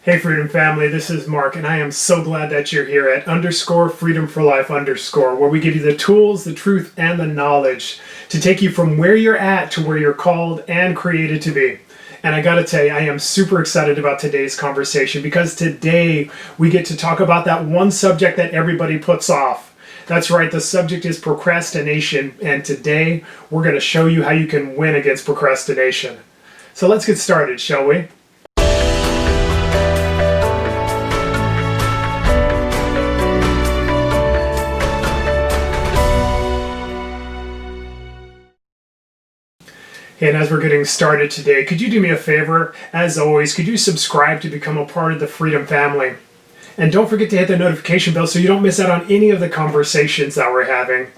Hey Freedom Family, this is Mark, and I am so glad that you're here at _Freedom for Life _ where we give you the tools, the truth, and the knowledge to take you from where you're at to where you're called and created to be. And I gotta tell you, I am super excited about today's conversation because today we get to talk about that one subject that everybody puts off. That's right, the subject is procrastination, and today we're going to show you how you can win against procrastination. So let's get started, shall we? And as we're getting started today, could you do me a favor? As always, could you subscribe to become a part of the Freedom Family? And don't forget to hit the notification bell so you don't miss out on any of the conversations that we're having.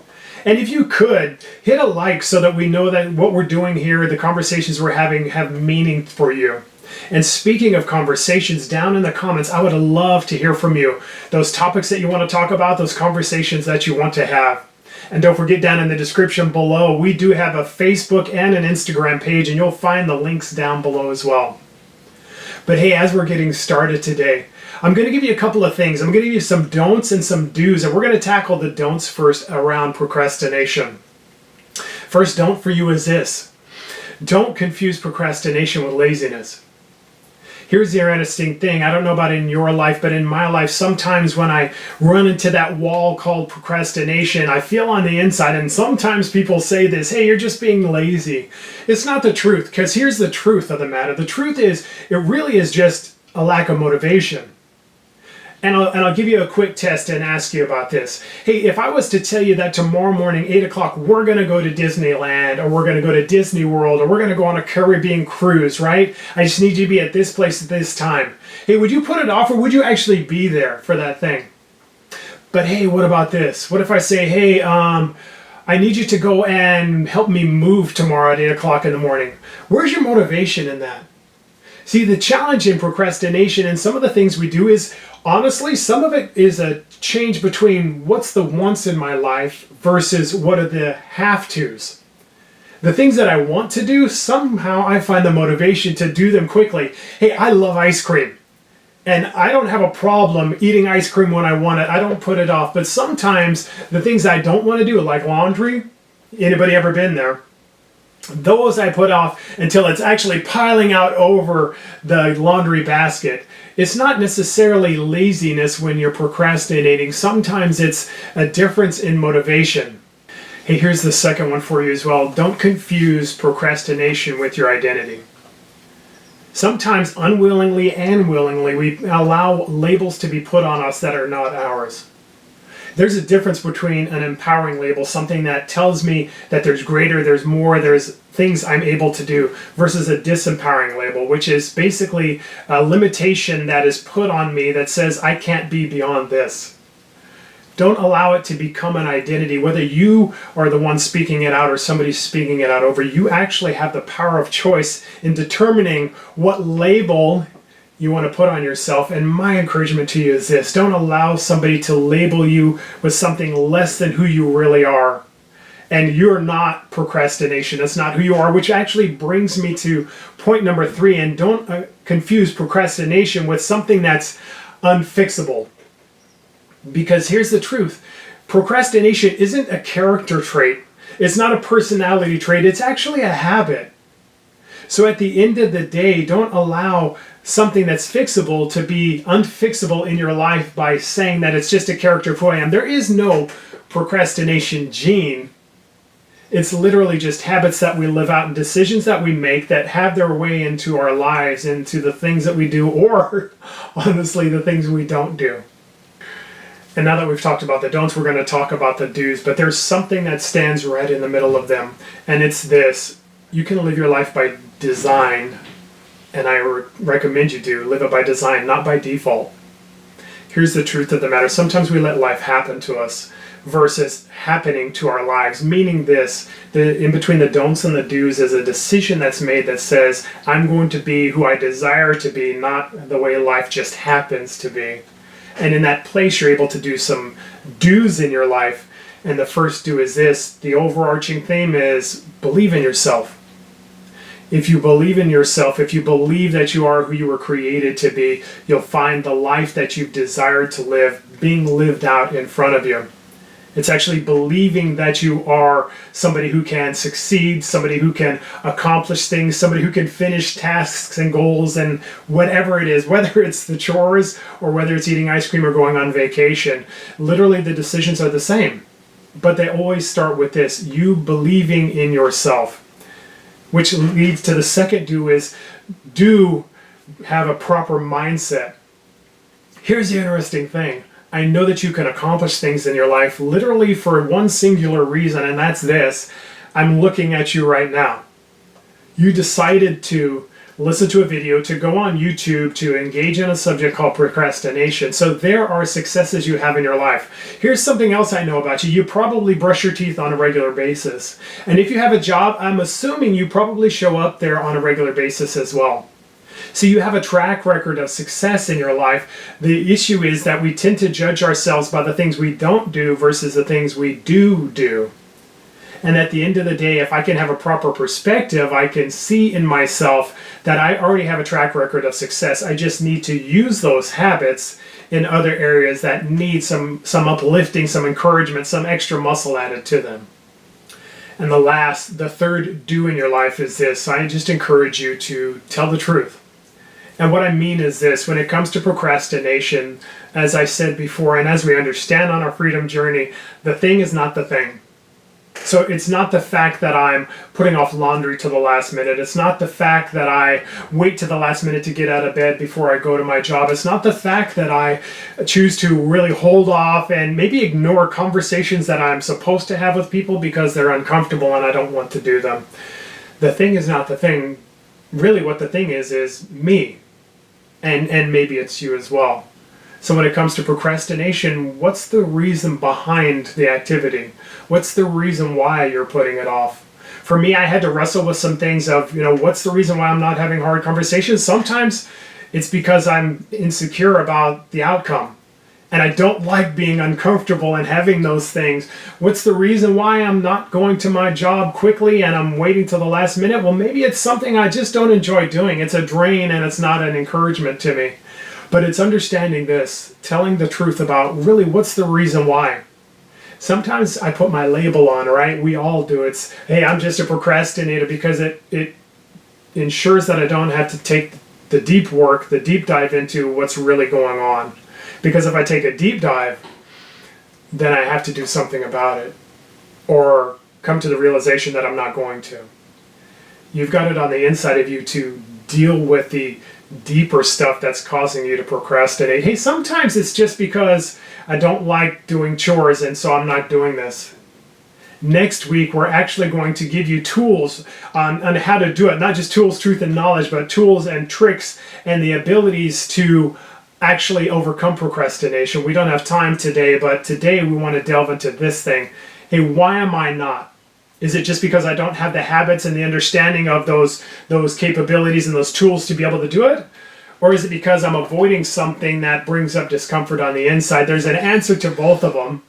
And if you could, hit a like so that we know that what we're doing here, the conversations we're having, have meaning for you. And speaking of conversations, down in the comments, I would love to hear from you. Those topics that you want to talk about, those conversations that you want to have. And don't forget, down in the description below, we do have a Facebook and an Instagram page, and you'll find the links down below as well. But hey, as we're getting started today, I'm going to give you a couple of things. I'm going to give you some don'ts and some do's, and we're going to tackle the don'ts first around procrastination. First don't for you is this: don't confuse procrastination with laziness. Here's the interesting thing. I don't know about in your life, but in my life, sometimes when I run into that wall called procrastination, I feel on the inside, and sometimes people say this, hey, you're just being lazy. It's not the truth, because here's the truth of the matter. The truth is, it really is just a lack of motivation. And I'll give you a quick test and ask you about this. Hey, if I was to tell you that tomorrow morning, 8 o'clock, we're going to go to Disneyland, or we're going to go to Disney World, or we're going to go on a Caribbean cruise, right? I just need you to be at this place at this time. Hey, would you put it off, or would you actually be there for that thing? But hey, what about this? What if I say, hey, I need you to go and help me move tomorrow at 8 o'clock in the morning? Where's your motivation in that? See, the challenge in procrastination and some of the things we do is, honestly, some of it is a change between what's the wants in my life versus what are the have-tos. The things that I want to do, somehow I find the motivation to do them quickly. Hey, I love ice cream. And I don't have a problem eating ice cream when I want it. I don't put it off. But sometimes the things I don't want to do, like laundry, anybody ever been there? Those I put off until it's actually piling out over the laundry basket. It's not necessarily laziness when you're procrastinating. Sometimes it's a difference in motivation. Hey, here's the second one for you as well. Don't confuse procrastination with your identity. Sometimes unwillingly and willingly, we allow labels to be put on us that are not ours. There's a difference between an empowering label, something that tells me that there's greater, there's more, there's things I'm able to do, versus a disempowering label, which is basically a limitation that is put on me that says I can't be beyond this. Don't allow it to become an identity, whether you are the one speaking it out or somebody's speaking it out over. You actually have the power of choice in determining what label you want to put on yourself. And my encouragement to you is this: don't allow somebody to label you with something less than who you really are. And you're not procrastination. That's not who you are, which actually brings me to point number 3. And don't confuse procrastination with something that's unfixable. Because here's the truth. Procrastination isn't a character trait. It's not a personality trait. It's actually a habit. So at the end of the day, don't allow something that's fixable to be unfixable in your life by saying that it's just a character of who I am. There is no procrastination gene. It's literally just habits that we live out and decisions that we make that have their way into our lives, into the things that we do, or honestly, the things we don't do. And now that we've talked about the don'ts, we're going to talk about the do's. But there's something that stands right in the middle of them. And it's this: you can live your life by design. And I recommend you do. Live it by design, not by default. Here's the truth of the matter. Sometimes we let life happen to us versus happening to our lives. Meaning this, in between the don'ts and the do's is a decision that's made that says, I'm going to be who I desire to be, not the way life just happens to be. And in that place, you're able to do some do's in your life. And the first do is this. The overarching theme is believe in yourself. If you believe in yourself, if you believe that you are who you were created to be, you'll find the life that you've desired to live being lived out in front of you. It's actually believing that you are somebody who can succeed, somebody who can accomplish things, somebody who can finish tasks and goals and whatever it is, whether it's the chores or whether it's eating ice cream or going on vacation. Literally, the decisions are the same, but they always start with this: you believing in yourself, which leads to the second do is do have a proper mindset. Here's the interesting thing. I know that you can accomplish things in your life literally for one singular reason, and that's this. I'm looking at you right now. You decided to listen to a video, to go on YouTube, to engage in a subject called procrastination. So there are successes you have in your life. Here's something else I know about you. You probably brush your teeth on a regular basis. And if you have a job, I'm assuming you probably show up there on a regular basis as well. So you have a track record of success in your life. The issue is that we tend to judge ourselves by the things we don't do versus the things we do. And at the end of the day, if I can have a proper perspective, I can see in myself that I already have a track record of success. I just need to use those habits in other areas that need some uplifting, some encouragement, some extra muscle added to them. And the third do in your life is this. I just encourage you to tell the truth. And what I mean is this: when it comes to procrastination, as I said before, and as we understand on our freedom journey, the thing is not the thing. So it's not the fact that I'm putting off laundry to the last minute. It's not the fact that I wait to the last minute to get out of bed before I go to my job. It's not the fact that I choose to really hold off and maybe ignore conversations that I'm supposed to have with people because they're uncomfortable and I don't want to do them. The thing is not the thing. Really what the thing is me. And maybe it's you as well. So when it comes to procrastination, what's the reason behind the activity? What's the reason why you're putting it off? For me, I had to wrestle with some things of, what's the reason why I'm not having hard conversations? Sometimes it's because I'm insecure about the outcome. And I don't like being uncomfortable and having those things. What's the reason why I'm not going to my job quickly and I'm waiting till the last minute? Well, maybe it's something I just don't enjoy doing. It's a drain and it's not an encouragement to me. But it's understanding this, telling the truth about really what's the reason why. Sometimes I put my label on, right? We all do. It's, hey, I'm just a procrastinator, because it ensures that I don't have to take the deep work, the deep dive into what's really going on. Because if I take a deep dive, then I have to do something about it, or come to the realization that I'm not going to. You've got it on the inside of you to deal with the deeper stuff that's causing you to procrastinate. Hey, sometimes it's just because I don't like doing chores and so I'm not doing this. Next week, we're actually going to give you tools on how to do it. Not just tools, truth, and knowledge, but tools and tricks and the abilities to actually overcome procrastination. We don't have time today, but today we want to delve into this thing. Hey, why am I not? Is it just because I don't have the habits and the understanding of those capabilities and those tools to be able to do it? Or is it because I'm avoiding something that brings up discomfort on the inside? There's an answer to both of them,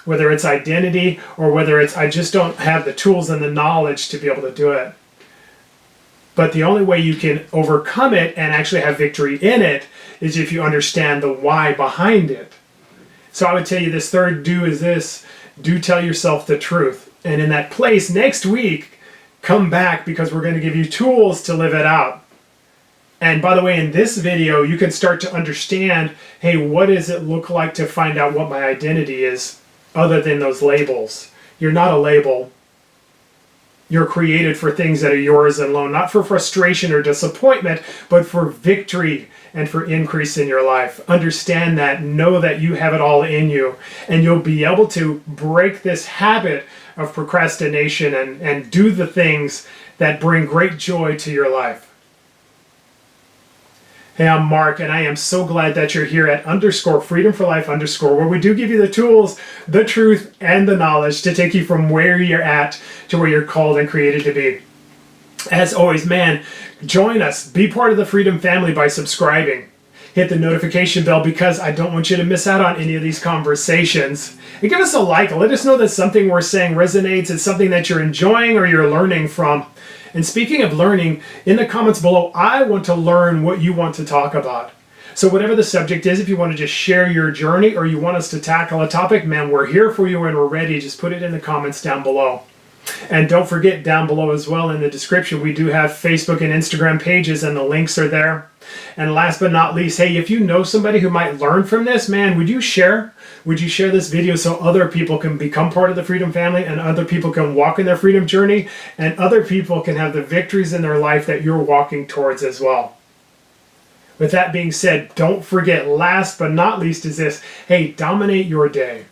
whether it's identity or whether it's I just don't have the tools and the knowledge to be able to do it. But the only way you can overcome it and actually have victory in it is if you understand the why behind it. So I would tell you this third do is this: do tell yourself the truth. And in that place, next week, come back, because we're going to give you tools to live it out. And by the way, in this video, you can start to understand, hey, what does it look like to find out what my identity is other than those labels? You're not a label. You're created for things that are yours alone, not for frustration or disappointment, but for victory and for increase in your life. Understand that, know that you have it all in you, and you'll be able to break this habit of procrastination and do the things that bring great joy to your life. Hey, I'm Mark, and I am so glad that you're here at _Freedom for Life _ where we do give you the tools, the truth, and the knowledge to take you from where you're at to where you're called and created to be. As always, man, join us. Be part of the Freedom family by subscribing. hit the notification bell because I don't want you to miss out on any of these conversations. And give us a like. Let us know that something we're saying resonates. It's something that you're enjoying or you're learning from. And speaking of learning, in the comments below, I want to learn what you want to talk about. So whatever the subject is, if you want to just share your journey or you want us to tackle a topic, man, we're here for you and we're ready. Just put it in the comments down below. And don't forget, down below as well in the description, we do have Facebook and Instagram pages and the links are there. And last but not least, hey, if you know somebody who might learn from this, man, would you share? Would you share this video so other people can become part of the Freedom Family and other people can walk in their freedom journey and other people can have the victories in their life that you're walking towards as well? With that being said, don't forget, last but not least is this, hey, dominate your day.